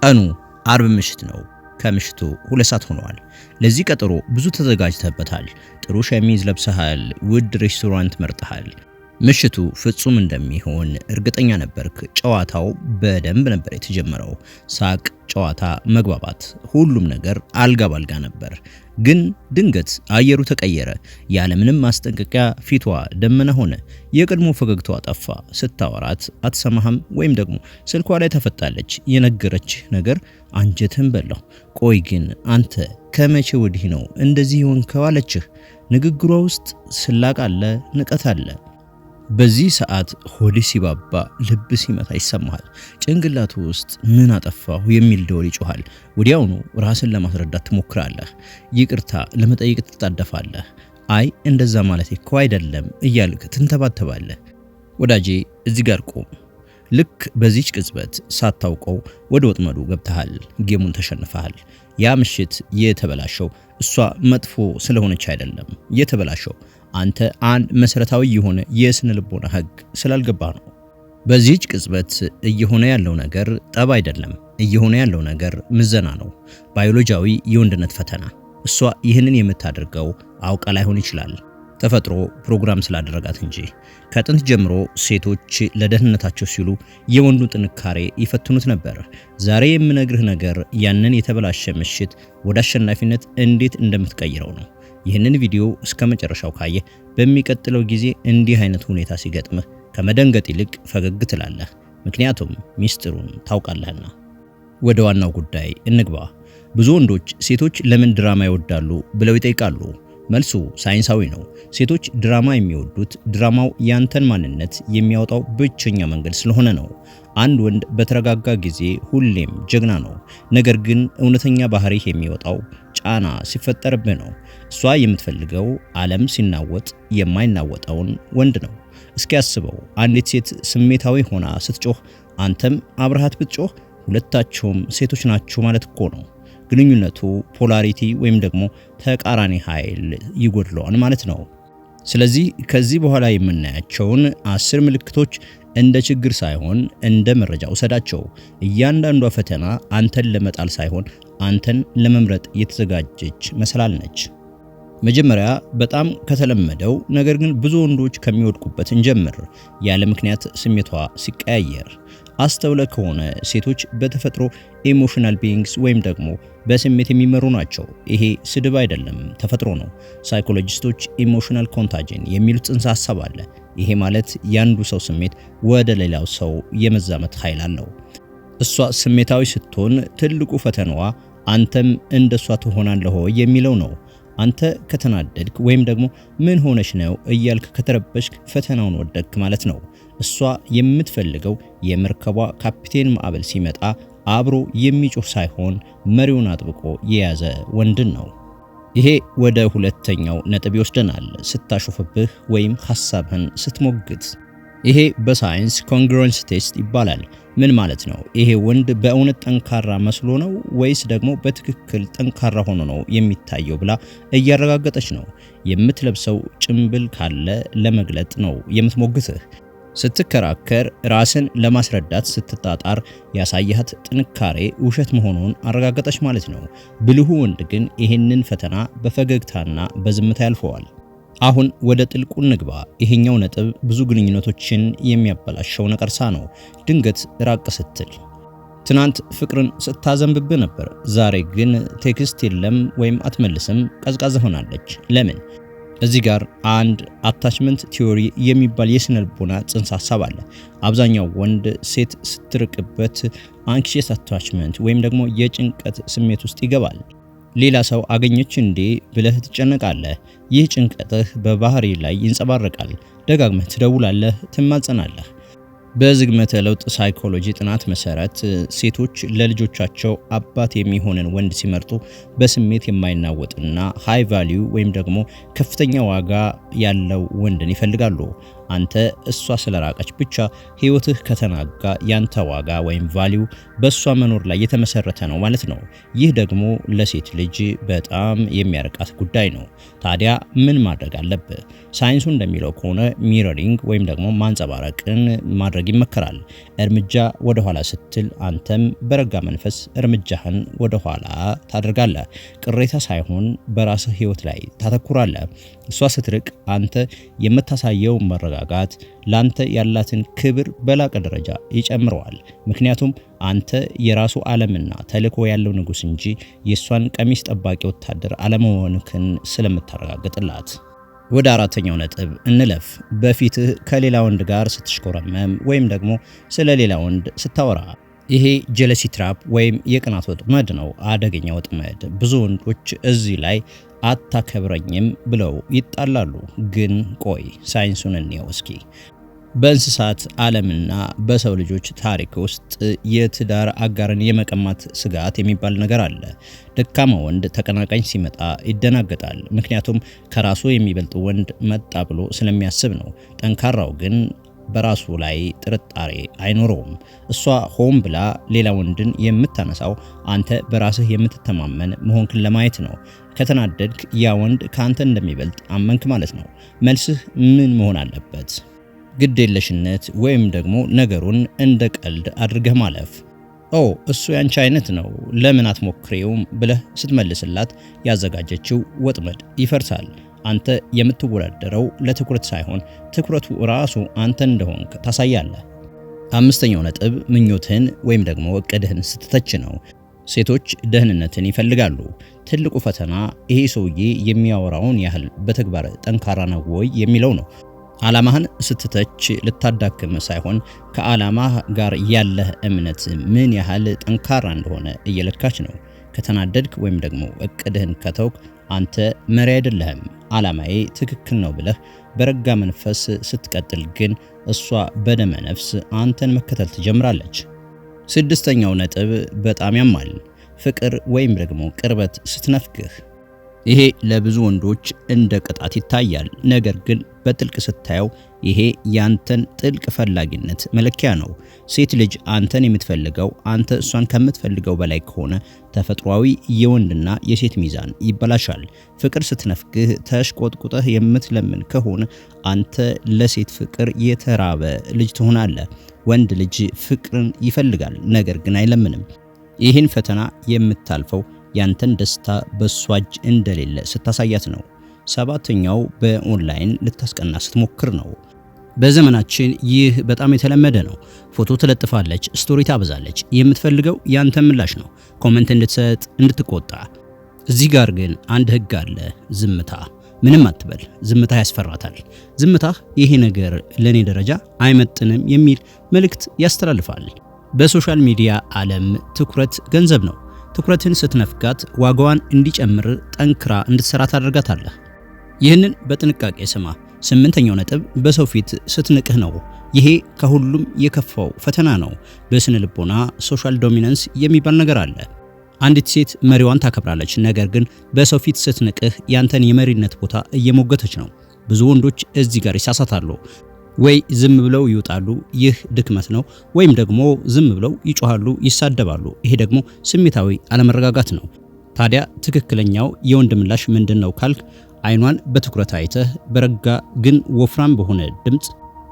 ቀኑ አርብ ምሽት ነው። ከምሽቱ 2 ሰዓት ሆኗል። ለዚህ ቀጠሮ ብዙ ተዘጋጅተበታል። ጥሩ ሸሚዝ ለብሰሃል፣ ውድ ሬስቶራንት መርጠሃል። ምሽቱ ፍጹም እንደሚሆን እርግጠኛ ነበርክ። ጨዋታው በደንብ ነበር የተጀመረው። ሳቅ፣ ጨዋታ፣ መግባባት፣ ሁሉም ነገር አልጋ ባልጋ ነበር። ግን ድንገት አየሩ ተቀየረ። ያለምንም ማስጠንቀቂያ ፊቷ ደመና ሆነ። የቀድሞ ፈገግታዋ ጠፋ። ስታወራት አትሰማህም ወይም ደግሞ ስልኳ ላይ ተፈጣለች። የነገረችህ ነገር አንጀትህን በላው። ቆይ ግን አንተ ከመቼ ወዲህ ነው እንደዚህ የሆንከው አለችህ። ንግግሯ ውስጥ ስላቅ አለ፣ ንቀት አለ። በዚህ ሰዓት ሆድ ሲባባ ልብ ሲመታ ይሰማሃል። ጭንቅላቱ ውስጥ ምን አጠፋሁ የሚል ደወል ይጮሃል። ወዲያውኑ ራስን ለማስረዳት ትሞክራለህ። ይቅርታ ለመጠየቅ ትጣደፋለህ። አይ እንደዛ ማለት እኮ አይደለም እያልክ ትንተባተባለህ። ወዳጄ እዚህ ጋር ቆም። ልክ በዚች ቅጽበት ሳታውቀው ወደ ወጥመዱ ገብተሃል። ጌሙን ተሸንፈሃል። ያ ምሽት የተበላሸው እሷ መጥፎ ስለሆነች አይደለም። የተበላሸው አንተ አንድ መሰረታዊ የሆነ የስነ ልቦና ህግ ስላልገባ ነው። በዚህች ቅጽበት እየሆነ ያለው ነገር ጠብ አይደለም። እየሆነ ያለው ነገር ምዘና ነው። ባዮሎጂያዊ የወንድነት ፈተና። እሷ ይህንን የምታደርገው አውቃ ላይሆን ይችላል፣ ተፈጥሮ ፕሮግራም ስላደረጋት እንጂ። ከጥንት ጀምሮ ሴቶች ለደህንነታቸው ሲሉ የወንዱን ጥንካሬ ይፈትኑት ነበር። ዛሬ የምነግርህ ነገር ያንን የተበላሸ ምሽት ወደ አሸናፊነት እንዴት እንደምትቀይረው ነው። ይህንን ቪዲዮ እስከ መጨረሻው ካየህ በሚቀጥለው ጊዜ እንዲህ አይነት ሁኔታ ሲገጥምህ ከመደንገጥ ይልቅ ፈገግ ትላለህ። ምክንያቱም ሚስጥሩን ታውቃለህና። ወደ ዋናው ጉዳይ እንግባ። ብዙ ወንዶች ሴቶች ለምን ድራማ ይወዳሉ ብለው ይጠይቃሉ። መልሱ ሳይንሳዊ ነው። ሴቶች ድራማ የሚወዱት ድራማው ያንተን ማንነት የሚያወጣው ብቸኛ መንገድ ስለሆነ ነው። አንድ ወንድ በተረጋጋ ጊዜ ሁሌም ጀግና ነው። ነገር ግን እውነተኛ ባህሪህ የሚወጣው ጫና ሲፈጠርብህ ነው። እሷ የምትፈልገው ዓለም ሲናወጥ የማይናወጠውን ወንድ ነው። እስኪ አስበው፣ አንዲት ሴት ስሜታዊ ሆና ስትጮህ አንተም አብረሃት ብትጮህ ሁለታችሁም ሴቶች ናችሁ ማለት እኮ ነው። ግንኙነቱ ፖላሪቲ ወይም ደግሞ ተቃራኒ ኃይል ይጎድለዋል ማለት ነው። ስለዚህ ከዚህ በኋላ የምናያቸውን 10 ምልክቶች እንደ ችግር ሳይሆን እንደ መረጃ ውሰዳቸው። እያንዳንዷ ፈተና አንተን ለመጣል ሳይሆን አንተን ለመምረጥ የተዘጋጀች መሰላል ነች። መጀመሪያ በጣም ከተለመደው ነገር ግን ብዙ ወንዶች ከሚወድቁበት እንጀምር። ያለ ምክንያት ስሜቷ ሲቀያየር። አስተውለ ከሆነ ሴቶች በተፈጥሮ ኢሞሽናል ቢይንግስ ወይም ደግሞ በስሜት የሚመሩ ናቸው። ይሄ ስድብ አይደለም፣ ተፈጥሮ ነው። ሳይኮሎጂስቶች ኢሞሽናል ኮንታጂን የሚሉት ጽንሰ ሐሳብ አለ። ይሄ ማለት ያንዱ ሰው ስሜት ወደ ሌላው ሰው የመዛመት ኃይል አለው። እሷ ስሜታዊ ስትሆን ትልቁ ፈተናዋ አንተም እንደሷ ትሆናለህ የሚለው ነው። አንተ ከተናደድክ ወይም ደግሞ ምን ሆነሽ ነው እያልክ ከተረበሽክ ፈተናውን ወደድክ ማለት ነው። እሷ የምትፈልገው የመርከቧ ካፒቴን ማዕበል ሲመጣ አብሮ የሚጮህ ሳይሆን መሪውን አጥብቆ የያዘ ወንድን ነው። ይሄ ወደ ሁለተኛው ነጥብ ይወስደናል። ስታሾፍብህ ወይም ሐሳብህን ስትሞግት። ይሄ በሳይንስ ኮንግሩዌንስ ቴስት ይባላል። ምን ማለት ነው? ይሄ ወንድ በእውነት ጠንካራ መስሎ ነው ወይስ ደግሞ በትክክል ጠንካራ ሆኖ ነው የሚታየው ብላ እያረጋገጠች ነው። የምትለብሰው ጭንብል ካለ ለመግለጥ ነው የምትሞግትህ። ስትከራከር፣ ራስን ለማስረዳት ስትጣጣር ያሳያት ጥንካሬ ውሸት መሆኑን አረጋገጠች ማለት ነው። ብልሁ ወንድ ግን ይህንን ፈተና በፈገግታና በዝምታ ያልፈዋል። አሁን ወደ ጥልቁ እንግባ። ይሄኛው ነጥብ ብዙ ግንኙነቶችን የሚያበላሸው ነቀርሳ ነው። ድንገት ራቅ ስትል። ትናንት ፍቅርን ስታዘንብብህ ነበር፣ ዛሬ ግን ቴክስት የለም ወይም አትመልስም፣ ቀዝቃዛ ሆናለች። ለምን? እዚህ ጋር አንድ አታችመንት ቲዮሪ የሚባል የስነ ልቦና ጽንሰ ሐሳብ አለ። አብዛኛው ወንድ ሴት ስትርቅበት አንክሺየስ አታችመንት ወይም ደግሞ የጭንቀት ስሜት ውስጥ ይገባል። ሌላ ሰው አገኘች እንዴ ብለህ ትጨነቃለህ። ይህ ጭንቀትህ በባህሪ ላይ ይንጸባረቃል። ደጋግመህ ትደውላለህ፣ ትማጸናለህ። በዝግመተ ለውጥ ሳይኮሎጂ ጥናት መሰረት ሴቶች ለልጆቻቸው አባት የሚሆንን ወንድ ሲመርጡ በስሜት የማይናወጥና ሃይ ቫልዩ ወይም ደግሞ ከፍተኛ ዋጋ ያለው ወንድን ይፈልጋሉ። አንተ እሷ ስለራቀች ብቻ ህይወትህ ከተናጋ ያንተ ዋጋ ወይም ቫልዩ በእሷ መኖር ላይ የተመሰረተ ነው ማለት ነው። ይህ ደግሞ ለሴት ልጅ በጣም የሚያርቃት ጉዳይ ነው። ታዲያ ምን ማድረግ አለብህ? ሳይንሱ እንደሚለው ከሆነ ሚረሪንግ ወይም ደግሞ ማንጸባረቅን ማድረግ ይመከራል። እርምጃ ወደ ኋላ ስትል አንተም በረጋ መንፈስ እርምጃህን ወደ ኋላ ታደርጋለህ። ቅሬታ ሳይሆን በራስህ ህይወት ላይ ታተኩራለህ። እሷ ስትርቅ አንተ የምታሳየው መረጋጋት ላንተ ያላትን ክብር በላቀ ደረጃ ይጨምረዋል። ምክንያቱም አንተ የራሱ ዓለምና ተልዕኮ ያለው ንጉስ እንጂ የሷን ቀሚስ ጠባቂ ወታደር አለመሆንክን ስለምታረጋግጥላት። ወደ አራተኛው ነጥብ እንለፍ። በፊትህ ከሌላ ወንድ ጋር ስትሽኮረመም ወይም ደግሞ ስለ ሌላ ወንድ ስታወራ። ይሄ ጀለሲ ትራፕ ወይም የቅናት ወጥመድ ነው። አደገኛ ወጥመድ። ብዙ ወንዶች እዚህ ላይ አታከብረኝም ብለው ይጣላሉ። ግን ቆይ ሳይንሱን እንየው እስኪ። በእንስሳት ዓለምና በሰው ልጆች ታሪክ ውስጥ የትዳር አጋርን የመቀማት ስጋት የሚባል ነገር አለ። ደካማ ወንድ ተቀናቃኝ ሲመጣ ይደናገጣል፣ ምክንያቱም ከራሱ የሚበልጥ ወንድ መጣ ብሎ ስለሚያስብ ነው። ጠንካራው ግን በራሱ ላይ ጥርጣሬ አይኖረውም። እሷ ሆን ብላ ሌላ ወንድን የምታነሳው አንተ በራስህ የምትተማመን መሆንክን ለማየት ነው። ከተናደድክ ያ ወንድ ካንተ እንደሚበልጥ አመንክ ማለት ነው። መልስህ ምን መሆን አለበት? ግዴለሽነት ወይም ደግሞ ነገሩን እንደ ቀልድ አድርገህ ማለፍ። ኦ እሱ ያንቺ አይነት ነው ለምን አትሞክሬውም ብለህ ስትመልስላት ያዘጋጀችው ወጥመድ ይፈርሳል። አንተ የምትወዳደረው ለትኩረት ሳይሆን ትኩረቱ ራሱ አንተ እንደሆንክ ታሳያለህ። አምስተኛው ነጥብ ምኞትህን ወይም ደግሞ እቅድህን ስትተች ነው። ሴቶች ደህንነትን ይፈልጋሉ። ትልቁ ፈተና ይሄ ሰውዬ የሚያወራውን ያህል በተግባር ጠንካራ ነው ወይ የሚለው ነው። ዓላማህን ስትተች ልታዳክም ሳይሆን ከዓላማህ ጋር ያለህ እምነት ምን ያህል ጠንካራ እንደሆነ እየለካች ነው። ከተናደድክ ወይም ደግሞ እቅድህን ከተውክ አንተ መሪ አይደለህም። ዓላማዬ ትክክል ነው ብለህ በረጋ መንፈስ ስትቀጥል ግን እሷ በደመ ነፍስ አንተን መከተል ትጀምራለች። ስድስተኛው ነጥብ በጣም ያማል። ፍቅር ወይም ደግሞ ቅርበት ስትነፍግህ። ይሄ ለብዙ ወንዶች እንደ ቅጣት ይታያል። ነገር ግን በጥልቅ ስታየው ይሄ ያንተን ጥልቅ ፈላጊነት መለኪያ ነው። ሴት ልጅ አንተን የምትፈልገው አንተ እሷን ከምትፈልገው በላይ ከሆነ ተፈጥሯዊ የወንድና የሴት ሚዛን ይበላሻል። ፍቅር ስትነፍግህ ተሽቆጥቁጠህ የምትለምን ከሆነ አንተ ለሴት ፍቅር የተራበ ልጅ ትሆናለህ። ወንድ ልጅ ፍቅርን ይፈልጋል፣ ነገር ግን አይለምንም። ይህን ፈተና የምታልፈው ያንተን ደስታ በሷ እጅ እንደሌለ ስታሳያት ነው። ሰባተኛው በኦንላይን ልታስቀና ስትሞክር ነው። በዘመናችን ይህ በጣም የተለመደ ነው። ፎቶ ትለጥፋለች፣ ስቶሪ ታበዛለች። የምትፈልገው ያንተን ምላሽ ነው፣ ኮሜንት እንድትሰጥ፣ እንድትቆጣ። እዚህ ጋር ግን አንድ ህግ አለ፣ ዝምታ። ምንም አትበል፣ ዝምታ ያስፈራታል። ዝምታህ ይሄ ነገር ለኔ ደረጃ አይመጥንም የሚል መልእክት ያስተላልፋል። በሶሻል ሚዲያ ዓለም ትኩረት ገንዘብ ነው። ትኩረትን ስትነፍጋት ዋጋዋን እንዲጨምር ጠንክራ እንድትሰራ ታደርጋታለህ። ይህንን በጥንቃቄ ስማ። ስምንተኛው ነጥብ በሰው ፊት ስትንቅህ ነው። ይሄ ከሁሉም የከፋው ፈተና ነው። በስነ ልቦና ሶሻል ዶሚናንስ የሚባል ነገር አለ። አንዲት ሴት መሪዋን ታከብራለች፣ ነገር ግን በሰው ፊት ስትንቅህ ያንተን የመሪነት ቦታ እየሞገተች ነው። ብዙ ወንዶች እዚህ ጋር ይሳሳታሉ። ወይ ዝም ብለው ይወጣሉ፣ ይህ ድክመት ነው። ወይም ደግሞ ዝም ብለው ይጮሃሉ፣ ይሳደባሉ። ይሄ ደግሞ ስሜታዊ አለመረጋጋት ነው። ታዲያ ትክክለኛው የወንድ ምላሽ ምንድነው ካልክ፣ አይኗን በትኩረት አይተህ በረጋ ግን ወፍራም በሆነ ድምጽ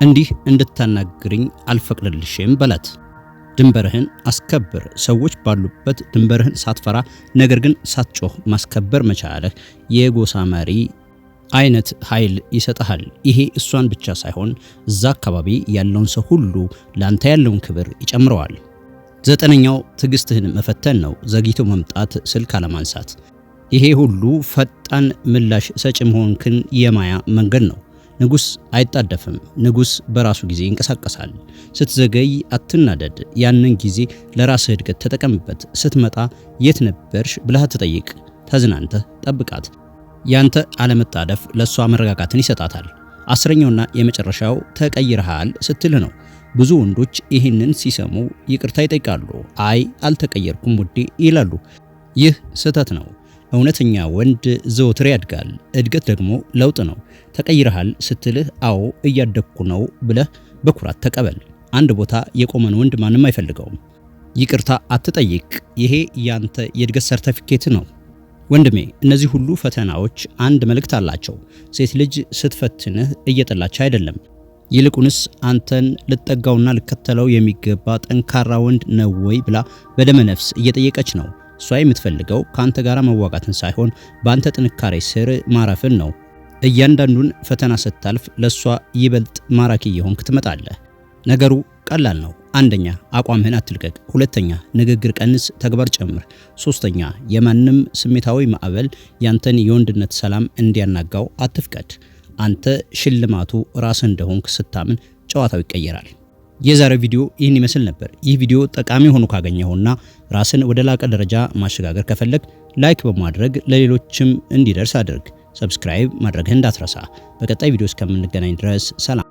እንዲህ እንድታናግርኝ አልፈቅድልሽም በላት። ድንበርህን አስከብር። ሰዎች ባሉበት ድንበርህን ሳትፈራ ነገር ግን ሳትጮህ ማስከበር መቻለህ የጎሳ መሪ አይነት ኃይል ይሰጣል። ይሄ እሷን ብቻ ሳይሆን እዛ አካባቢ ያለውን ሰው ሁሉ ላንተ ያለውን ክብር ይጨምረዋል። ዘጠነኛው ትዕግስትህን መፈተን ነው። ዘግይቶ መምጣት፣ ስልክ አለማንሳት። ይሄ ሁሉ ፈጣን ምላሽ ሰጪ መሆንክን የማያ መንገድ ነው። ንጉስ አይጣደፍም። ንጉስ በራሱ ጊዜ ይንቀሳቀሳል። ስትዘገይ አትናደድ። ያንን ጊዜ ለራስህ እድገት ተጠቀምበት። ስትመጣ የት ነበርሽ ብለህ ተጠይቅ። ተዝናንተህ ጠብቃት። ያንተ አለመጣደፍ ለሷ መረጋጋትን ይሰጣታል። አስረኛውና የመጨረሻው ተቀይረሃል ስትል ነው። ብዙ ወንዶች ይህንን ሲሰሙ ይቅርታ ይጠይቃሉ። አይ አልተቀየርኩም ውዴ ይላሉ። ይህ ስህተት ነው። እውነተኛ ወንድ ዘወትር ያድጋል። እድገት ደግሞ ለውጥ ነው። ተቀይረሃል ስትልህ አዎ እያደግኩ ነው ብለህ በኩራት ተቀበል። አንድ ቦታ የቆመን ወንድ ማንም አይፈልገውም። ይቅርታ አትጠይቅ። ይሄ ያንተ የእድገት ሰርተፊኬት ነው። ወንድሜ፣ እነዚህ ሁሉ ፈተናዎች አንድ መልእክት አላቸው። ሴት ልጅ ስትፈትንህ እየጠላች አይደለም። ይልቁንስ አንተን ልጠጋውና ልከተለው የሚገባ ጠንካራ ወንድ ነው ወይ ብላ በደመ ነፍስ እየጠየቀች ነው። እሷ የምትፈልገው ካንተ ጋር መዋጋትን ሳይሆን በአንተ ጥንካሬ ስር ማረፍን ነው። እያንዳንዱን ፈተና ስታልፍ ለሷ ይበልጥ ማራኪ የሆንክ ትመጣለህ። ነገሩ ቀላል ነው። አንደኛ፣ አቋምህን አትልቀቅ። ሁለተኛ፣ ንግግር ቀንስ፣ ተግባር ጨምር። ሶስተኛ፣ የማንም ስሜታዊ ማዕበል ያንተን የወንድነት ሰላም እንዲያናጋው አትፍቀድ። አንተ ሽልማቱ ራስህ እንደሆንክ ስታምን ጨዋታው ይቀየራል። የዛሬው ቪዲዮ ይህን ይመስል ነበር። ይህ ቪዲዮ ጠቃሚ ሆኖ ካገኘኸውና ራስን ወደ ላቀ ደረጃ ማሸጋገር ከፈለግ ላይክ በማድረግ ለሌሎችም እንዲደርስ አድርግ። ሰብስክራይብ ማድረግህን እንዳትረሳ። በቀጣይ ቪዲዮ እስከምንገናኝ ድረስ ሰላም።